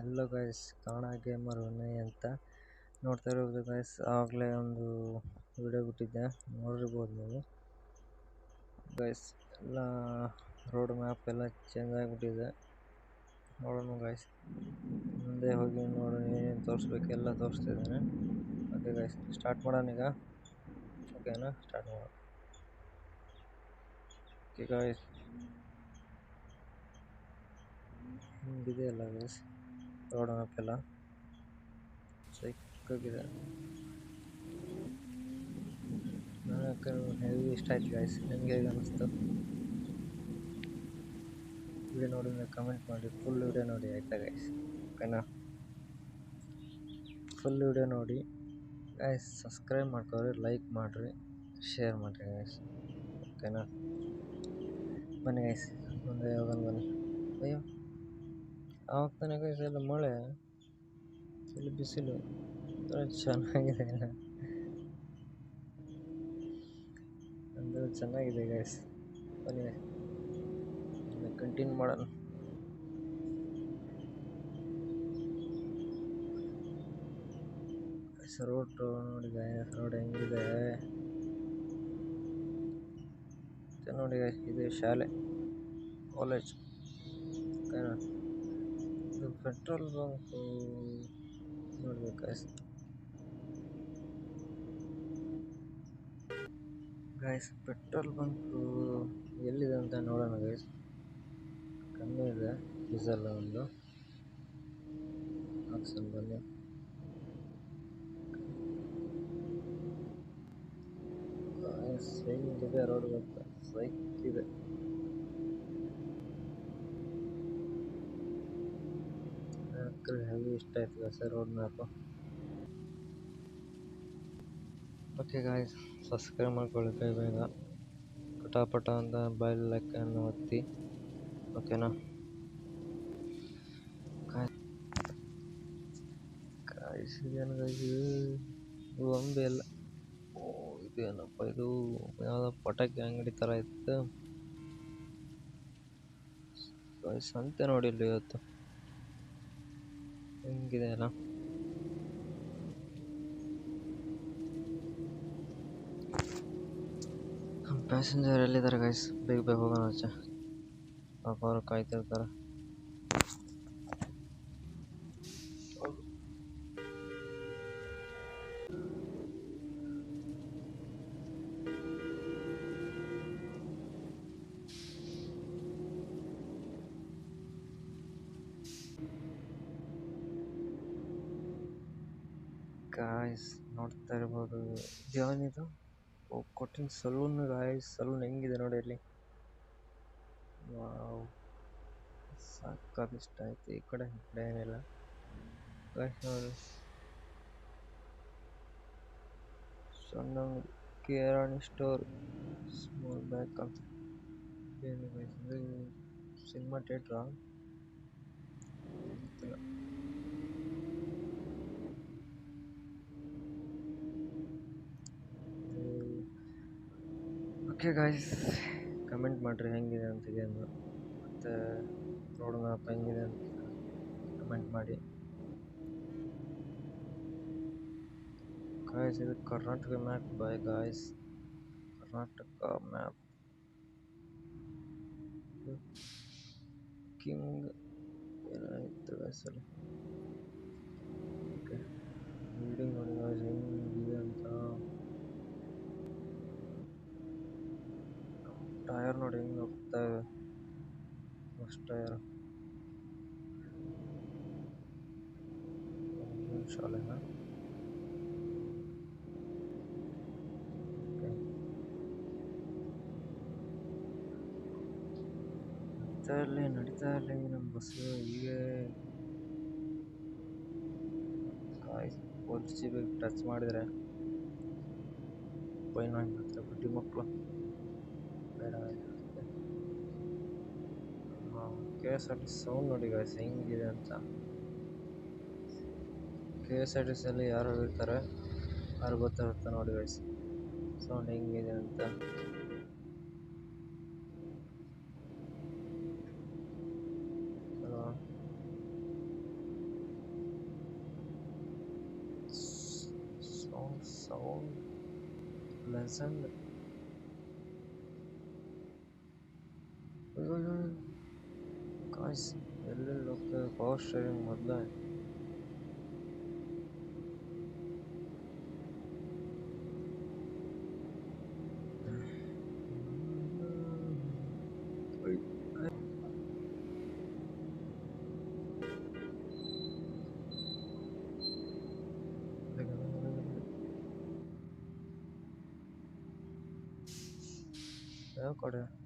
Hello guys, Kannada gamer Vinay ಅಂತ ನೋಡ್ತಾ ಇರೋದು ಗೈಸ್. ಆವಾಗಲೇ ಒಂದು ವಿಡಿಯೋ ಬಿಟ್ಟಿದ್ದೆ, ನೋಡಿರ್ಬೋದು ನೀವು ಗೈಸ್. ಎಲ್ಲ ರೋಡ್ ಮ್ಯಾಪ್ ಎಲ್ಲ ಚೇಂಜ್ ಆಗಿಬಿಟ್ಟಿದೆ. ನೋಡೋಣ ಗೈಸ್, ಮುಂದೆ ಹೋಗಿ ನೋಡೋಣ ಏನೇನು ತೋರಿಸ್ಬೇಕು ಎಲ್ಲ ತೋರಿಸ್ತಿದ್ದೇನೆ. ಓಕೆ ಗೈಸ್, ಸ್ಟಾರ್ಟ್ ಮಾಡೋಣ ಈಗ. ಓಕೆನಾ, ಸ್ಟಾರ್ಟ್ ಮಾಡೋಣ. ಓಕೆ ಗೈಸ್, ಹಿಂಗಿದೆಯಲ್ಲ ಗೈಸ್ ರೋಡ್ ಮ್ಯಾಪ್ ಎಲ್ಲ ಸೈಕಾಗಿದೆ. ನನಗೆ ಹೆವಿ ಇಷ್ಟ ಆಯ್ತು ಗೈಸ್. ನಿಮ್ಗೆ ಹೇಗೆ ಅನ್ನಿಸ್ತು? ವಿಡಿಯೋ ನೋಡಿದ್ರೆ ಕಮೆಂಟ್ ಮಾಡಿ, ಫುಲ್ ವಿಡಿಯೋ ನೋಡಿ ಆಯ್ತಾ ಗೈಸ್? ಓಕೆನಾ, ಫುಲ್ ವಿಡಿಯೋ ನೋಡಿ ಗೈಸ್. ಸಬ್ಸ್ಕ್ರೈಬ್ ಮಾಡ್ಕೊರಿ, ಲೈಕ್ ಮಾಡಿರಿ, ಶೇರ್ ಮಾಡಿರಿ ಗೈಸ್. ಓಕೆನಾ, ಬನ್ನಿ ಗೈಸ್, ಮುಂದೆ ಹೋಗೋಣ ಬನ್ನಿ. ಅಯ್ಯೋ, ಆವಾಗ ತಾನೇ ಗೈಸ್ ಎಲ್ಲ ಮಳೆ, ಇಲ್ಲಿ ಬಿಸಿಲು ಚೆನ್ನಾಗಿದೆ. ಅಂದರೆ ಚೆನ್ನಾಗಿದೆ ಗೈಸ್. ಬನ್ನಿ ಕಂಟಿನ್ಯೂ ಮಾಡೋಣ. ರೋಡ್ ನೋಡಿ ಗೈಸ್, ರೋಡ್ ಹೆಂಗಿದೆ ನೋಡಿ ಗೈಸ್. ಇದು ಶಾಲೆ, ಕಾಲೇಜ್. ಓಕೆನಾ, ಇದು ಪೆಟ್ರೋಲ್ ಬಂಕು ನೋಡ್ಬೇಕು ಗೈಸ್. ಗೈಸ್, ಪೆಟ್ರೋಲ್ ಬಂಕು ಎಲ್ಲಿದೆ ಅಂತ ನೋಡೋಣ ಗೈಸ್. ಕಮ್ಮಿ ಇದೆ ಡೀಸೆಲ್, ಒಂದು ಹಾಕ್ಸನ್ ಬನ್ನಿ. ಹೆಂಗಿದೆ ರೋಡ್ ಗೊತ್ತಾ, ಸೈಕ್ ಇದೆ. ಹೆವಿ ಇಷ್ಟ ಆಯ್ತು guys road map. Okay guys, subscribe ಮಾಡ್ಕೊಳ್ಳಿ ಕೈ ಬೇಗ, ಪಟಾಪಟ ಅಂತ ಬೆಲ್ ಐಕಾನ್ ಒತ್ತಿ. ಓಕೆನಾ ಗಾಯ್ಸ್, ಇದೇನು ಗಾಯ್ಸ್ ಇದು ಒಂದು ಎಲ್ಲ. ಓ, ಇದೇನಪ್ಪ ಇದು, ಯಾವುದೋ ಪಟಾಕಿ ಅಂಗಡಿ ಥರ ಇತ್ತು ಗಾಯ್ಸ್. ಸಂತೆ ನೋಡಿಲ್ಲ ಇವತ್ತು, ಹೆಂಗಿದೆ ಅಲ್ಲ. ಪ್ಯಾಸೆಂಜರ್ ಎಲ್ಲಿದ್ದಾರೆ ಗೈಸ್? ಬೇಗ ಬೇಗ ಹೋಗೋಣ ಆಚೆ, ಪಾಪ ಅವರು ಕಾಯ್ತಿರ್ತಾರೆ. ಗಾಯ್ಸ್ ನೋಡ್ತಾ ಇರ್ಬೋದು, ಯಾವನಿದು? ಓ, ಕೊಟ್ಟಿನ ಸಲೂನ್ ಗಾಯ್ಸ್. ಸಲೂನ್ ಹೆಂಗಿದೆ ನೋಡಿ ಅಲ್ಲಿ. ವಾವ್, ಸಾಕಾಗಿ ಇಷ್ಟ ಆಯ್ತು. ಈ ಕಡೆ ಏನಿಲ್ಲ ಗಾಯ್ಸ್ ನೋಡಿ. ಸಣ್ಣ ಕಿರಾಣಿ ಸ್ಟೋರ್, ಸ್ಮಾಲ್ ಬ್ಯಾಗ್ ಅಂತ. ಏನು ಗಾಯ್ಸ್ ಇದು? ಸಿನಿಮಾ ಥಿಯೇಟ್ರಾ? ಗೊತ್ತಿಲ್ಲ. ಓಕೆ ಗಾಯ್ಸ್, ಕಮೆಂಟ್ ಮಾಡಿರಿ ಹೆಂಗಿದೆ ಅಂತ ಗೇಮು, ಮತ್ತು ರೋಡ್ ಮ್ಯಾಪ್ ಹೆಂಗಿದೆ ಅಂತ ಕಮೆಂಟ್ ಮಾಡಿ ಗಾಯ್ಸ್. ಇದು Karnataka map by guys, Karnataka map. King ಏನಾಯಿತು ಗಾಯ್ಸ್ ಅಲ್ಲಿ. ಓಕೆ, ಬಿಲ್ಡಿಂಗ್ ನೋಡಿ ಗಾಯ್ಸ್ ಹೆಂಗಿದೆ ಅಂತ. ಟೈರ್ ನೋಡಿ ಹೆಂಗೆ ಹೋಗ್ತಾ ಇದೆ, ಫಸ್ಟ್ ಟೈರ್. ಶಾಲೆನಾ? ಓಕೆ, ನಡೀತಾ ಇರಲಿ ನಮ್ಮ ಬಸ್ಸು. ಹೀಗೆ ಗಾಯ್ಸ್, ಪೊಲೀಸ್ ಜೀಪಿಗೆ ಟಚ್ ಮಾಡಿದರೆ ಫೈನ್ ಆಗಿಬಿಡ್ತಾರೆ ಬಡ್ಡಿ ಮಕ್ಕಳು. ಬೇಡ. K S R T C sound ನೋಡಿ ಗಾಯ್ಸ್ ಹೆಂಗಿದೆ ಅಂತ. ಕೆ ಎಸ್ ಆರ್ ಟಿ ಸಿಯಲ್ಲಿ ಯಾರು ಇರ್ತಾರೆ, ಯಾರು ಗೊತ್ತಿರುತ್ತೆ ನೋಡಿ ಗಾಯ್ಸ್ ಸೌಂಡ್ ಹೆಂಗಿದೆ ಅಂತ. Sound pleasant. ಗಾಯ್ಸ್ ಎಲ್ಲೆಲ್ಲಿ ಹೋಗ್ತದೆ ಪವರ್ ಸ್ಟೇರಿಂಗ್ ಮೊದಲೇ. ಯಾವ ಕಡೆ